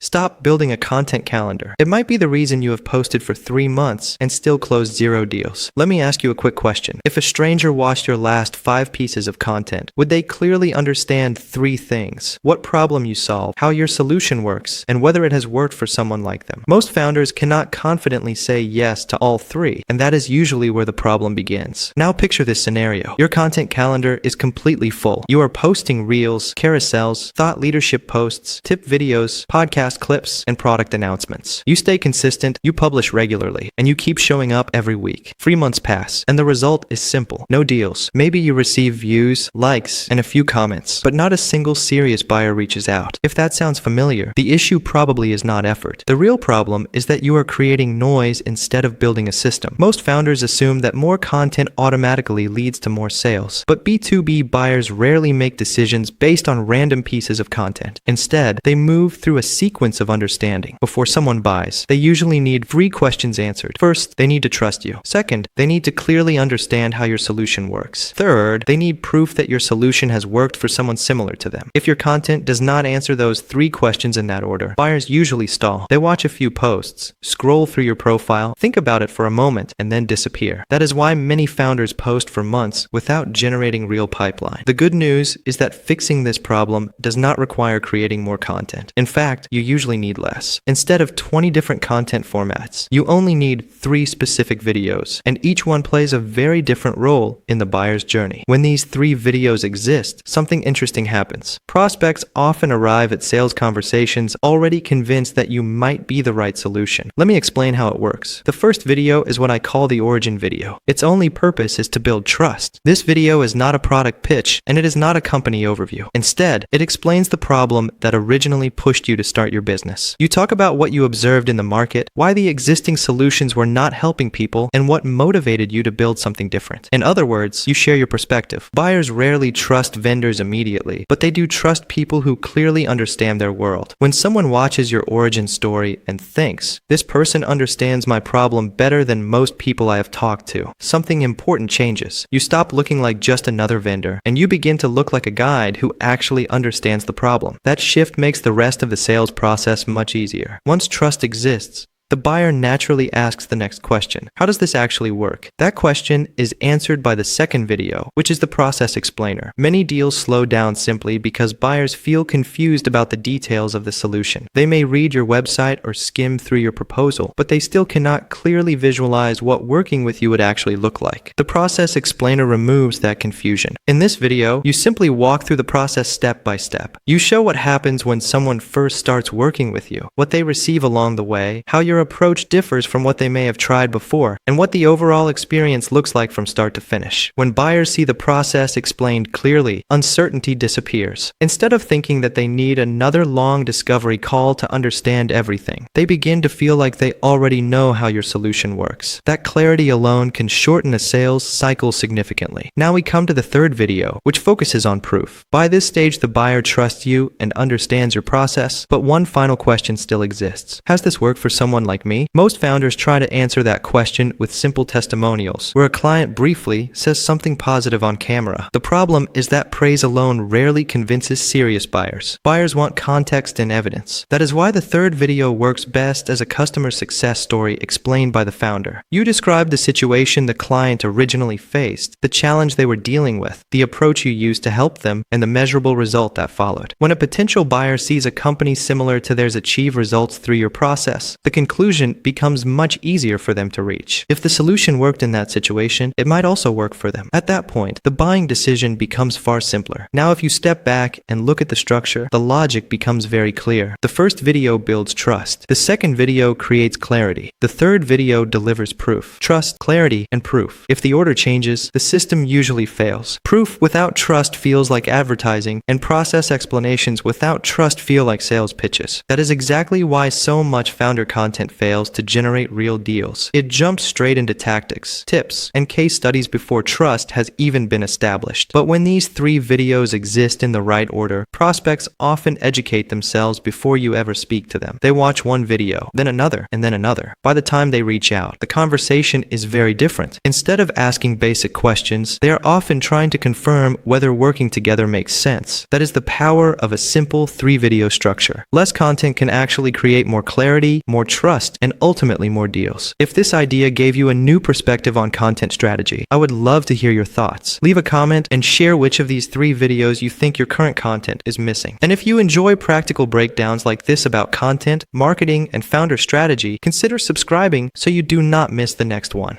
Stop building a content calendar. It might be the reason you have posted for 3 months and still closed 0 deals. Let me ask you a quick question. If a stranger watched your last 5 pieces of content, would they clearly understand 3 things? What problem you solve, how your solution works, and whether it has worked for someone like them? Most founders cannot confidently say yes to all 3, and that is usually where the problem begins. Now picture this scenario. Your content calendar is completely full. You are posting reels, carousels, thought leadership posts, tip videos, podcast clips, and product announcements. You stay consistent, you publish regularly, and you keep showing up every week. 3 months pass, and the result is simple. No deals. Maybe you receive views, likes, and a few comments, but not a single serious buyer reaches out. If that sounds familiar, the issue probably is not effort. The real problem is that you are creating noise instead of building a system. Most founders assume that more content automatically leads to more sales, but B2B buyers rarely make decisions based on random pieces of content. Instead, they move through a sequence of understanding. Before someone buys, they usually need 3 questions answered. First, they need to trust you. Second, they need to clearly understand how your solution works. Third, they need proof that your solution has worked for someone similar to them. If your content does not answer those 3 questions in that order, buyers usually stall. They watch a few posts, scroll through your profile, think about it for a moment, and then disappear. That is why many founders post for months without generating real pipeline. The good news is that fixing this problem does not require creating more content. In fact, you usually need less. Instead of 20 different content formats, you only need 3 specific videos, and each one plays a very different role in the buyer's journey. When these 3 videos exist, something interesting happens. Prospects often arrive at sales conversations already convinced that you might be the right solution. Let me explain how it works. The first video is what I call the origin video. Its only purpose is to build trust. This video is not a product pitch, and it is not a company overview. Instead, it explains the problem that originally pushed you to start your business. You talk about what you observed in the market, why the existing solutions were not helping people, and what motivated you to build something different. In other words, you share your perspective. Buyers rarely trust vendors immediately, but they do trust people who clearly understand their world. When someone watches your origin story and thinks, "This person understands my problem better than most people I have talked to," something important changes. You stop looking like just another vendor, and you begin to look like a guide who actually understands the problem. That shift makes the rest of the sales process much easier. Once trust exists, the buyer naturally asks the next question. How does this actually work? That question is answered by the second video, which is the process explainer. Many deals slow down simply because buyers feel confused about the details of the solution. They may read your website or skim through your proposal, but they still cannot clearly visualize what working with you would actually look like. The process explainer removes that confusion. In this video, you simply walk through the process step by step. You show what happens when someone first starts working with you, what they receive along the way, how your approach differs from what they may have tried before, and what the overall experience looks like from start to finish. When buyers see the process explained clearly, uncertainty disappears. Instead of thinking that they need another long discovery call to understand everything, they begin to feel like they already know how your solution works. That clarity alone can shorten a sales cycle significantly. Now we come to the third video, which focuses on proof. By this stage, the buyer trusts you and understands your process, but one final question still exists. Has this worked for someone like me? Most founders try to answer that question with simple testimonials, where a client briefly says something positive on camera. The problem is that praise alone rarely convinces serious buyers. Buyers want context and evidence. That is why the third video works best as a customer success story explained by the founder. You describe the situation the client originally faced, the challenge they were dealing with, the approach you used to help them, and the measurable result that followed. When a potential buyer sees a company similar to theirs achieve results through your process, the conclusion becomes much easier for them to reach. If the solution worked in that situation, it might also work for them. At that point, the buying decision becomes far simpler. Now, if you step back and look at the structure, the logic becomes very clear. The first video builds trust. The second video creates clarity. The third video delivers proof. Trust, clarity, and proof. If the order changes, the system usually fails. Proof without trust feels like advertising, and process explanations without trust feel like sales pitches. That is exactly why so much founder content content fails to generate real deals. It jumps straight into tactics, tips, and case studies before trust has even been established. But when these 3 videos exist in the right order, prospects often educate themselves before you ever speak to them. They watch one video, then another, and then another. By the time they reach out, the conversation is very different. Instead of asking basic questions, they are often trying to confirm whether working together makes sense. That is the power of a simple 3-video structure. Less content can actually create more clarity, more trust, and ultimately more deals. If this idea gave you a new perspective on content strategy, I would love to hear your thoughts. Leave a comment and share which of these 3 videos you think your current content is missing. And if you enjoy practical breakdowns like this about content, marketing, and founder strategy, consider subscribing so you do not miss the next one.